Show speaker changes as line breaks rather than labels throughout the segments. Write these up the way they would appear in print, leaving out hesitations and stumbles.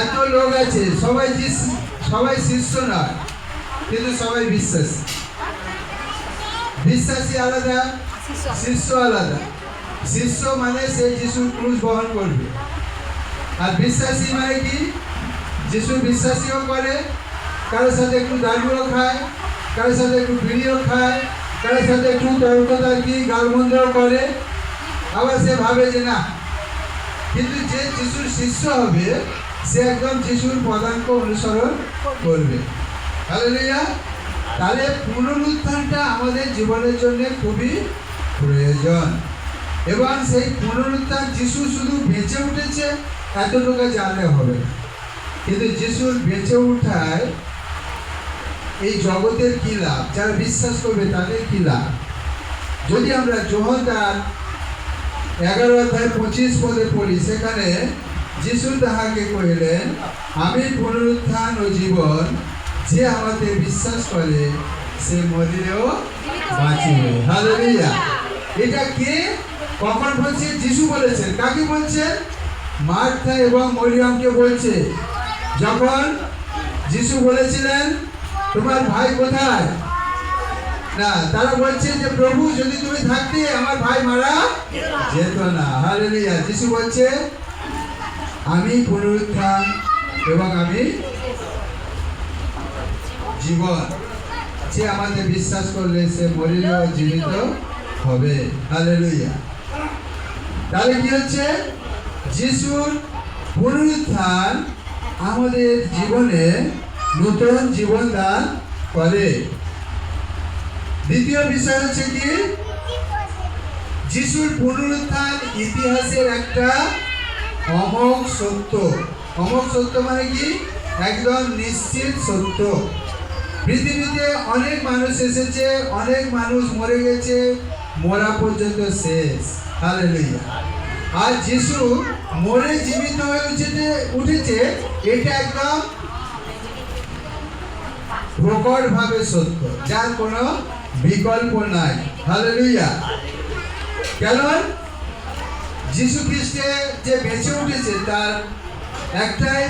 এত লোক আছে, সবাই শিষ্য নয়, কিন্তু সবাই বিশ্বাসী। বিশ্বাসী আলাদা, শিষ্য আলাদা। শিষ্য মানে সে যিশুর ক্রুশ বহন করবে, আর বিশ্বাসী মানে কি, যিশু বিশ্বাসীও করে, কারোর সাথে একটু দাড়িও খায়, কারোর সাথে একটু বিড়িও খায়, কারোর সাথে একটু তর্কতর্কি গালমন্দও করে, আবার সে ভাবে যে না। কিন্তু যে যিশুর শিষ্য হবে সে একদম যিশুর পদাঙ্ক অনুসরণ করবে। হালেলুয়া। তাহলে পুনরুত্থানটা আমাদের জীবনের জন্য খুবই প্রয়োজন, এবং সেই পুনরুত্থান যিশু শুধু বেঁচে উঠেছে এতটুকু জানলে হবে না, কিন্তু যিশুর বেঁচে উঠায় এই জগতের কি লাভ, যারা বিশ্বাস করবে তাদের কি লাভ। যদি আমরা যোহন তার 11:25 পড়ি, সেখানে যিশু তাহাকে কহিলেন, আমি পুনরুত্থান ও জীবন, যে আমাকে বিশ্বাস করে সে মরিলেও বাঁচিবে। হালেলুয়া। এটা কে কখন বলছে? যিশু বলেছেন। কাকে বলছেন? মার্থা এবং মরিয়মকে বলছে। যখন যিশু বলেছিলেন তোমার ভাই কোথায়, না তারা বলছে যে প্রভু যদি তুমি থাকতে আমার ভাই মারা যেত না। হালেলুয়া। যিশু বলছে আমি পুনরুত্থান এবং আমি জীবন, যে আমাদের বিশ্বাস করলে সে মরিলেও জীবিত হবে। হালেলুয়া। তাহলে কি হচ্ছে? যিশুর পুনরুত্থান আমাদের জীবনে নতুন জীবন দান করে। দ্বিতীয় বিষয় হচ্ছে কি, যিশুর পুনরুত্থান ইতিহাসের একটা অমোঘ সত্য। অমোঘ সত্য মানে কি? একদম নিশ্চিত সত্য। পৃথিবীতে অনেক মানুষ এসেছে, অনেক মানুষ মরে গেছে, মরা পর্যন্ত শেষ। হালেলুয়া। আর যিশু মরে জীবিত হয়ে উঠেছে, এটা একদম প্রকট ভাবে সত্য, যার কোনো বিকল্প নাই। হালেলুয়া। কেন? যিশু খ্রিস্টে যে বেঁচে উঠেছে তার একটাই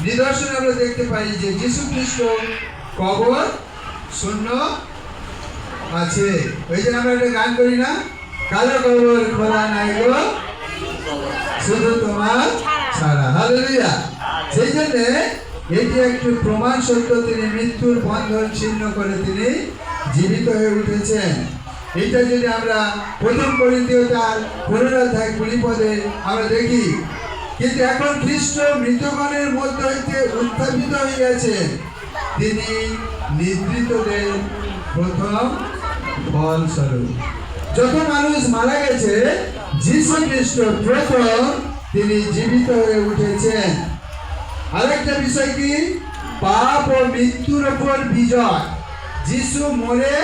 নিদর্শন আমরা দেখতে পাই, যে যিশু খ্রিস্ট কবর শূন্য আছে। ওই জন্য আমরা একটা গান করি না, কালো কবর খোলা নাই গো শুধু তোমার ছাড়া। হালেলুয়া। সেই জন্য এটি একটি প্রমাণ সত্য, তিনি মৃত্যুর বন্ধন ছিন্ন করে তিনি জীবিত হয়ে উঠেছেন। এটা যদি আমরা 1 করিন্থীয় তার 15:20 আমরা দেখি, কিন্তু এখন খ্রিস্ট মৃতগণের মধ্যে হইতে উত্থাপিত হইয়াছেন, তিনি নিদ্রিতদের প্রথম ফলস্বরূপ। যত মানুষ মারা গেছে, যীশু খ্রিস্ট প্রথম তিনি জীবিত হয়ে উঠেছেন। আরেকটা বিষয় কি? পাপ ও মৃত্যুর উপর বিজয়। যিশু মরে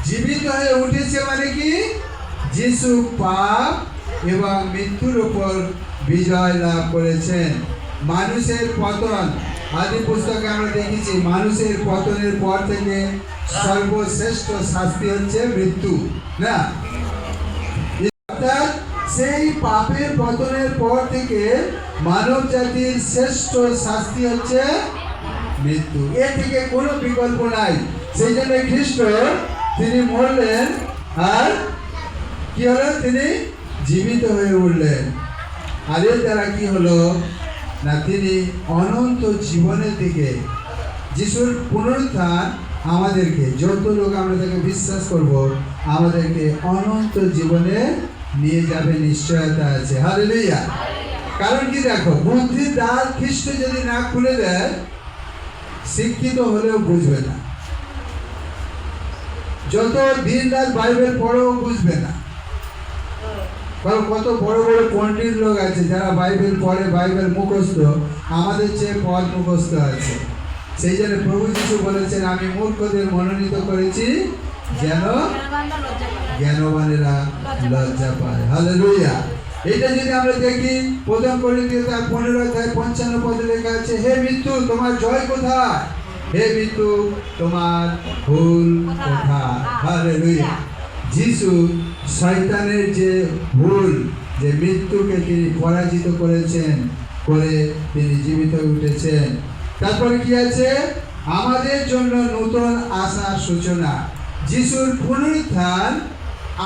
জীবিত হয়ে উঠেছে মানে কি? যিশু পাপ এবং মৃত্যুর উপর বিজয় লাভ করেছেন। মানুষের পতন, আদি পুস্তকে আমরা দেখেছি, মানুষের পতনের পর থেকে সর্বশ্রেষ্ঠ শাস্তি হচ্ছে মৃত্যু, না? অর্থাৎ সেই পাপের পতনের পর থেকে মানব জাতির শ্রেষ্ঠ শাস্তি হচ্ছে মৃত্যু। এর থেকে কোনো বিকল্প নাই। সেই জন্য খ্রিস্ট তিনি মরলেন, আর কি হলো? তিনি জীবিত হয়ে উঠলেন। আর এর দ্বারা কি হলো না, তিনি অনন্ত জীবনের দিকে, যিশুর পুনরুত্থান আমাদেরকে, যত লোক আমরা তাকে বিশ্বাস করব, আমাদেরকে অনন্ত জীবনে নিয়ে যাবে, নিশ্চয়তা আছে। হালেলুয়া। কারণ কি? দেখো, বুদ্ধির দ্বার খ্রিস্ট যদি না খুলে দেয়, শিক্ষিত হলেও বুঝবে না, যত দিন রাত বাইবেল পড়েও বুঝবে না। কারণ কত বড় বড় পণ্ডিত লোক আছে যারা বাইবেল পড়ে, বাইবেল মুখস্থ, আমাদের চেয়ে পদ মুখস্থ আছে। সেই জন্য প্রভু যিশু বলেছেন, আমি মূর্খদের মনোনীত করেছি যেন জ্ঞানবানেরা লজ্জা পায়। হালেলুয়া। এটা যদি আমরা দেখি, 1 করিন্থীয় তার 15:55 লেখা আছে, হে মৃত্যু তোমার জয় কোথায়? হে মৃত্যু তোমার ভুল কোথায়? হালেলুয়া। যিশু শয়তানের যে ভুল, যে মৃত্যুকে তিনি পরাজিত করেছেন, করে তিনি জীবিত হয়ে উঠেছেন। তারপরে কি আছে? আমাদের জন্য নতুন আশার সূচনা। যিশুর পুনরুত্থান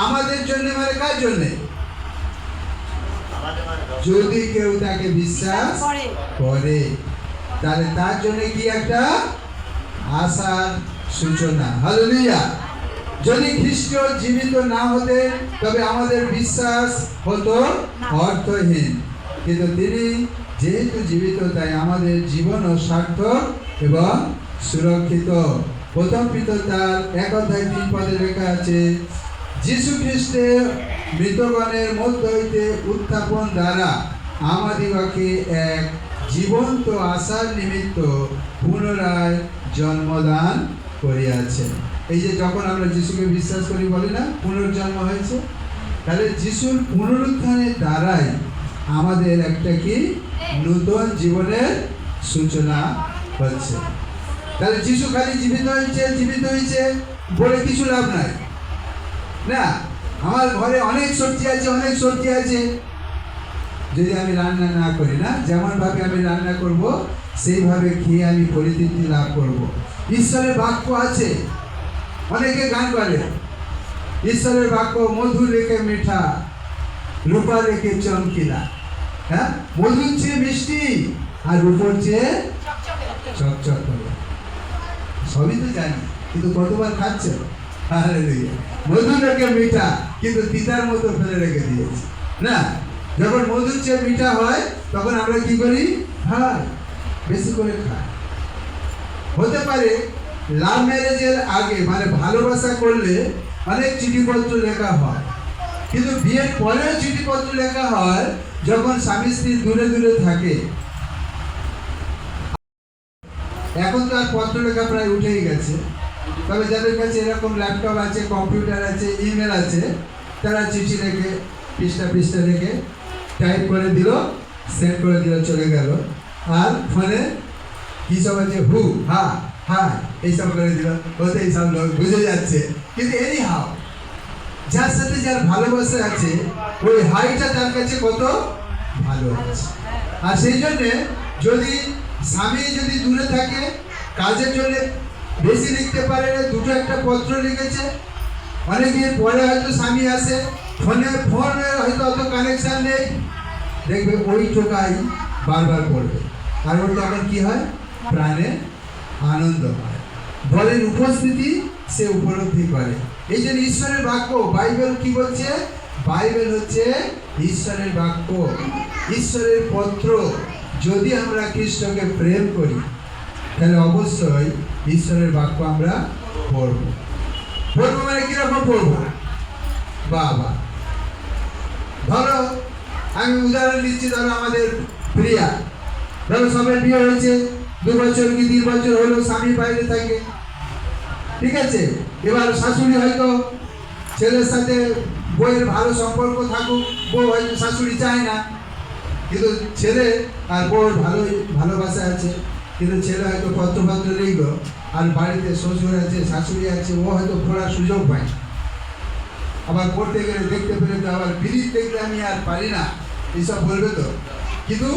আমাদের জন্য, মানে কার জন্য? যদি কেউ তাকে বিশ্বাস করে তাহলে তার জন্য কি একটা আশার সূচনা। হালেলুয়া। যদি খ্রিস্ট জীবিত না হতেন তবে আমাদের বিশ্বাস হতো অর্থহীন, কিন্তু তিনি যেহেতু জীবিত তাই আমাদের জীবনও সার্থক এবং সুরক্ষিত। প্রথম পিতর 1:3 লেখা আছে, যীশু খ্রিস্টের মৃতগণের মধ্য হইতে উত্থাপন দ্বারা আমাদিগকে এক জীবন্ত আশার নিমিত্ত পুনরায় জন্মদান করিয়াছেন। এই যে যখন আমরা যিশুকে বিশ্বাস করি, বলি না পুনর্জন্ম হয়েছে, তাহলে যিশুর পুনরুত্থানের দ্বারাই আমাদের একটা কি নতুন জীবনের সূচনা হচ্ছে। তাহলে যিশু খালি জীবিত হয়েছে বলে কিছু লাভ নাই। না, আমার ঘরে অনেক সবজি আছে, যদি আমি রান্না না করি, না যেমন ভাবে আমি রান্না করব সেইভাবে খেয়ে আমি পরিতৃপ্তি লাভ করব। ঈশ্বরের বাক্য আছে, অনেকে গান করে ঈশ্বরের বাক্য মধু রেখে মিঠা, রূপা রেখে চমকিলা। হ্যাঁ, মধুর চেয়ে মিষ্টি আর রূপর চেয়ে চকচক করে। সবই তো জানি, কিন্তু কতবার খাচ্ছ? হালেলুয়া। মধু রেখে মিঠা, কিন্তু তিতার মতো ফেলে রেখে দিয়েছে। না, যখন মধুর চেয়ে মিঠা হয় তখন আমরা কি করি? খাই, বেশি করে খাই। হতে পারে লাভ ম্যারেজের আগে, মানে ভালোবাসা করলে অনেক চিঠিপত্র লেখা হয়, কিন্তু বিয়ের পরেও চিঠিপত্র লেখা হয় যখন স্বামী স্ত্রী দূরে দূরে থাকে। এখন তো আর পত্র লেখা প্রায় উঠেই গেছে, তবে যাদের কাছে এরকম ল্যাপটপ আছে, কম্পিউটার আছে, ইমেল আছে, তারা চিঠি রেখে পৃষ্ঠা রেখে টাইপ করে দিল, সেন্ড করে দিল, চলে গেল। আর ফোনে কি সব আছে, হু হা হ্যাঁ এইসব করে দিল, ওতে এইসব লোক বুঝে যাচ্ছে। কিন্তু এনি হাও, যার সাথে যার ভালোবাসা আছে ওই হাইটা তার কাছে কত ভালো আছে। আর সেই জন্যে যদি স্বামী যদি দূরে থাকে, কাজের জন্য বেশি লিখতে পারে না, দুটো একটা পত্র লিখেছে, অনেকদিন পরে হয়তো স্বামী আসে, ফোনে হয়তো অত কানেকশান নেই, দেখবে ওই টোকাই বারবার পড়বে, আর ওর তখন কি হয়? প্রাণে আনন্দ হয়, বলের উপস্থিতি সে উপলব্ধি করে। এই জন্য ঈশ্বরের বাক্য, বাইবেল কি বলছে? বাইবেল হচ্ছে ঈশ্বরের বাক্য, ঈশ্বরের পত্র। যদি আমরা খ্রিস্টকে প্রেম করি তাহলে অবশ্যই ঈশ্বরের বাক্য আমরা পড়ব। মানে কিরকম পড়বো? বাবা, ধরো আমি উদাহরণ দিচ্ছি, ধরো আমাদের প্রিয়া, ধরো সবাই বিয়ে হয়েছে, 2 বছর কি 3 বছর হলো, স্বামী বাইরে থাকে, ঠিক আছে। এবার শাশুড়ি হয়তো ছেলের সাথে বউয়ের ভালো সম্পর্ক থাকুক, বউ হয়তো শাশুড়ি চায় না, কিন্তু ছেলে আর বউর ভালোবাসা আছে, কিন্তু ছেলে হয়তো পত্র লিখল, আর বাড়িতে শ্বশুর আছে, শাশুড়ি আছে, ও হয়তো পড়ার সুযোগ পায়। আবার পড়তে গেলে দেখতে পেলে তো আবার বিড়ির দেখলে আমি আর পারি না, এইসব বলবে তো। কিন্তু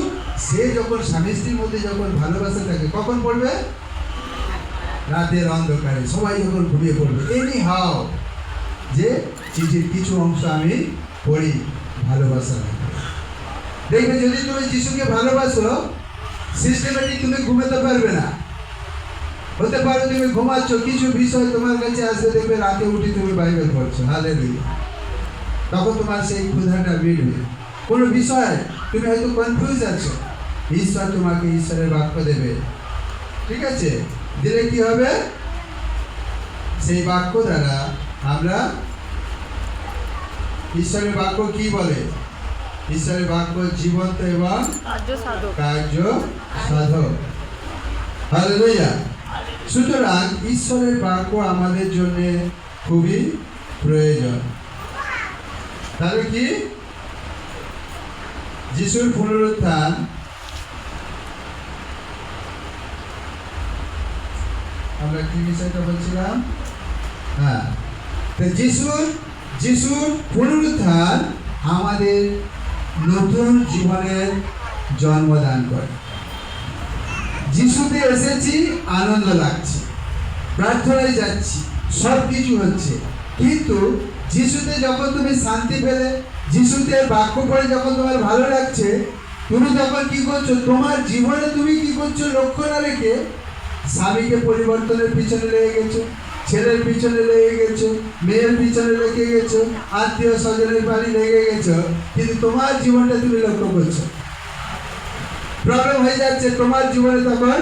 সে যখন স্বামী স্ত্রীর মধ্যে যখন ভালোবাসা থাকে, কখন পড়বে? রাতের অন্ধকারে, সবাই যখন ঘুমিয়ে পড়বে। এনি হাও, যে চিঠির কিছু অংশ আমি পড়ি ভালোবাসা। দেখবে যদি তুমি যিশুকে ভালোবাসো, সিস্টেমেটিক তুমি ঘুমাতে পারবে না। হতে পারে তুমি ঘুমাচ্ছ, কিছু বিষয় তোমার কাছে আসবে, দেখবে রাতে উঠে তুমি বাইবেল পড়ছো, হালেলুয়া। তখন তোমার সেই ক্ষুধাটা মিটবে। কোনো বিষয় তুমি হয়তো কনফিউজ আছো, ঈশ্বর তোমাকে ঈশ্বরের বাক্য দেবে, ঠিক আছে। দিলে কি হবে? সেই বাক্য দ্বারা আমরা, ঈশ্বরের বাক্য কি বলে? ঈশ্বরের বাক্য জীবন্ত এবং কার্য সাধক। হালেলুয়া। সুতরাং ঈশ্বরের বাক্য আমাদের জন্য খুবই প্রয়োজন। তাহলে কি? যিশুর পুনরুত্থান, আমরা কি বিষয়টা বলছিলাম? হ্যাঁ, তো যিশুর পুনরুত্থান আমাদের নতুন জীবনের জন্মদান করে। যিশুতে এসেছি, আনন্দ লাগছে, প্রার্থনায় যাচ্ছি, সব কিছু হচ্ছে, কিন্তু যিশুতে যখন তুমি শান্তি পেলে, যিশুতে বাক্য পড়ে যখন তোমার ভালো লাগছে, তুমি তখন কি করছো? তোমার জীবনে তুমি কি করছো লক্ষ্য না রেখে স্বামীকে পরিবর্তনের পিছনে লেগে গেছো, ছেলের পিছনে লেগে গেছো, মেয়ের পিছনে লেগে গেছো, আত্মীয় স্বজনের বাড়ি লেগে গেছো, কিন্তু তোমার জীবনটা তুমি লক্ষ্য করছো, প্রবলেম হয়ে যাচ্ছে, তোমার জীবনে তখন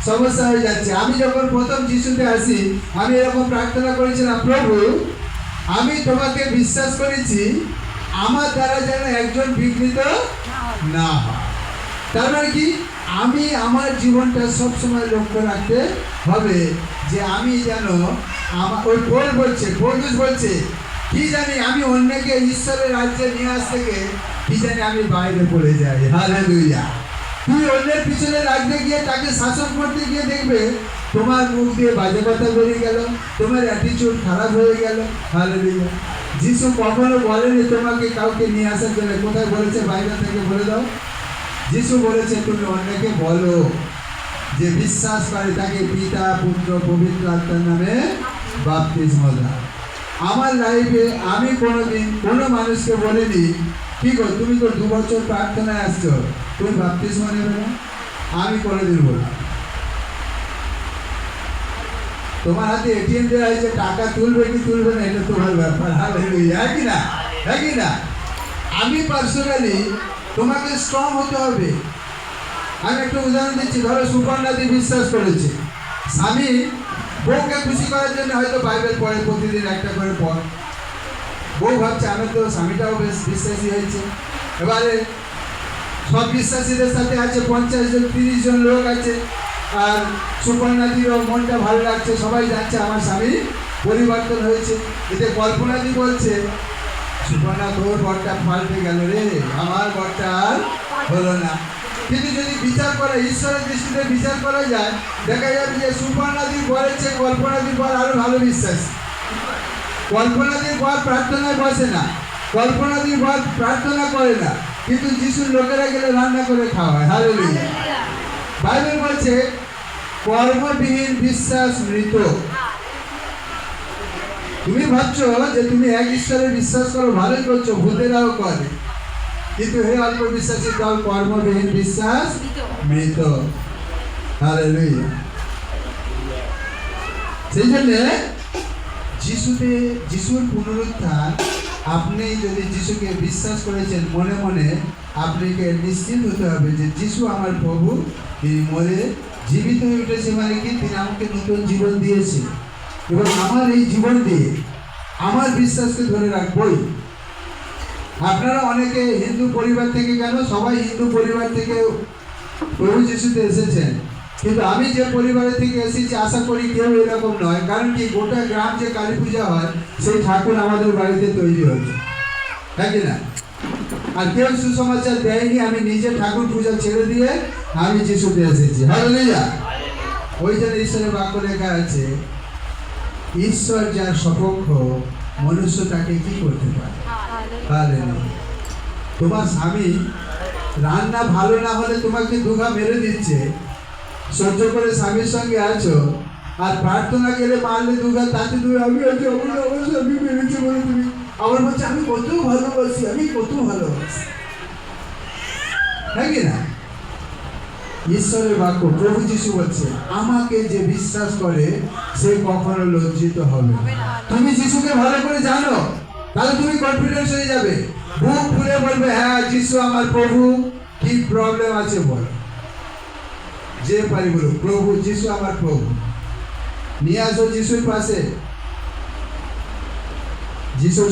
সমস্যা হয়ে যাচ্ছে। আমি যখন প্রথম যিশুতে আসি, আমি এরকম প্রার্থনা করেছিলাম, প্রভু আমি তোমাকে বিশ্বাস করেছি, আমার দ্বারা যেন একজন বিঘ্নিত না হয়। তার মানে কি? আমি আমার জীবনটা সবসময় লক্ষ্য রাখতে হবে যে আমি যেন আমার ওই পৌলুস বলছে কি জানি আমি অন্যকে ঈশ্বরের রাজ্যে নিয়ে আসতে গিয়ে কি জানি আমি বাইরে পড়ে যাই। হালেলুয়া। তুই অন্যের পিছনে লাগতে গিয়ে তাকে শাসন করতে গিয়ে দেখবে তোমার মুখ দিয়ে বাজে কথা বেরিয়ে গেল, তোমার অ্যাটিটিউড খারাপ হয়ে গেল। হালেলুয়া। যিশু কখনো বলেনি তোমাকে কাউকে নিয়ে আসার জন্য। কোথায় বলেছে? বাইরে থেকে বলে দাও। যিশু বলেছে তুমি অন্যকে বলো যে বিশ্বাস করে তাকে পিতা পুত্র পবিত্র আত্মার নামে বাপ্তিস্ম দাও। আমার লাইফে আমি কোনোদিন কোনো মানুষকে বলিনি কি গো তুমি তো 2 বছর প্রার্থনায় আসছো, তুমি বাপ্তিস্ম নেবে না? আমি কোনোদিন বলি। তোমার হাতে এটিএম দেওয়া হয়েছে, টাকা তুলবে কি তুলবে না এটা তোমার ব্যাপার। হালেলুয়া। হ্যাঁ কি না? হ্যাঁ কি না? আমি পার্সোনালি তোমাকে স্ট্রং হতে হবে। আমি একটা উদাহরণ দিচ্ছি। ধরো সুপর্ণাদি বিশ্বাস করেছে, স্বামী বউকে খুশি করার জন্য হয়তো বাইবেল পড়ে, প্রতিদিন একটা করে পড়। বউ ভাবছে আমি তো স্বামীটাও বেশ বিশ্বাসী হয়েছে, এবারে সব বিশ্বাসীদের সাথে আছে, 50 জন 30 জন লোক আছে, আর সুপর্ণাদিরও মনটা ভালো লাগছে, সবাই যাচ্ছে আমার স্বামী পরিবর্তন হয়েছে। এতে কল্পনাদি বলছে সুপর্ণা তোর বরটা পাল্টে গেল রে, আমার বরটা আর হলো না। কিন্তু যদি বিচার করা, ঈশ্বরের দৃষ্টিতে বিচার করা যায়, দেখা যাবে যে সুপর্ণাদির বরের চেয়ে কল্পনাদির বর আরো ভালো বিশ্বাস। কল্পনাদির বর প্রার্থনায় বসে না, কল্পনাদির বর প্রার্থনা করে না, কিন্তু যিশুর লোকেরা গেলে রান্না করে খাওয়ায়। হালেলুয়া। বাইবেল বলছে কর্মবিহীন বিশ্বাস মৃত। তুমি ভাবছো যে তুমি এক ঈশ্বরে বিশ্বাস করো, ভালোই করছো, ভূতেরাও করে, কিন্তু হে অল্প বিশ্বাসী দল, কর্মবিহীন বিশ্বাস মৃত। হালেলুয়া। সেই জন্য যিশুর পুনরুত্থান, আপনি যদি যিশুকে বিশ্বাস করেছেন মনে মনে, আপনাকে নিশ্চিত হতে হবে যে যিশু আমার প্রভু, তিনি মরে জীবিত হয়ে উঠেছে, মানে কি তিনি আমাকে নতুন জীবন দিয়েছে, এবং আমার এই জীবন দিয়ে আমার বিশ্বাসকে ধরে রাখবই। আপনারা অনেকে হিন্দু পরিবার থেকে, কেন সবাই হিন্দু পরিবার থেকে প্রভু যিশুতে এসেছেন, কিন্তু আমি যে পরিবারের থেকে এসেছি আশা করি কেউ এরকম নয়। কারণ কি, গোটা গ্রাম যে কালী পূজা হয় সেই ঠাকুর আমাদের বাড়িতে তৈরি হয়েছে। হ্যাঁ কি না? আর কেউ সুসমাচার দেয়নি, আমি নিজে ঠাকুর পূজা ছেড়ে দিয়ে আমি যিশুতে এসেছি। হালেলুয়া। ওই জন্য ঈশ্বরের বাক্য লেখা আছে, ঈশ্বর যার সপক্ষ মনুষ্য তাকে কি করতে পারে। হালেলুয়া। তোমার স্বামী রান্না ভালো না হলে তোমাকে দুঘা মেরে দিচ্ছে, সহ্য করে স্বামীর সঙ্গে আছো, আর প্রার্থনা গেলে মারলে দুঘা, তাতে তুমি আমি আছি আমার স্বামী মেরেছে বলে তুমি আমার বলছে আমি কত ভালোবাসি, আমি কত ভালোবাসি। হ্যাঁ কি না? ঈশ্বরের বাক্য, প্রভু যিশু বলছে আমাকে যে বিশ্বাস করে সে কখনো লজ্জিত হবে না। তুমি যিশুকে ভালো করে জানো, তাহলে তুমি কনফিডেন্স হয়ে যাবে, বুক খুলে বলবে হ্যাঁ যিশু আমার প্রভু। কি প্রবলেম আছে বল, যে পারি বলো প্রভু যিশু আমার প্রভু। নিয়ে আসো যিশুর পাশে। যিশুর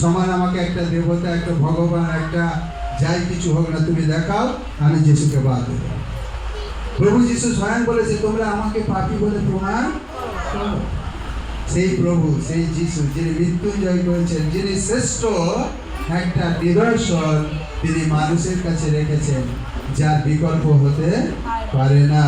সমান আমাকে একটা দেবতা, একটা ভগবান, একটা যাই কিছু হোক না তুমি দেখাও, আমি যিশুকে বাদ দেব। প্রভু যিশু স্বয়ং বলেছে তোমরা আমাকে পাপী বলে প্রমাণ করো। সেই প্রভু, সেই যিশু যিনি মৃত্যুঞ্জয় করেছেন, যিনি শ্রেষ্ঠ একটা নিদর্শন তিনি মানুষের কাছে রেখেছেন, যার বিকল্প হতে পারে না।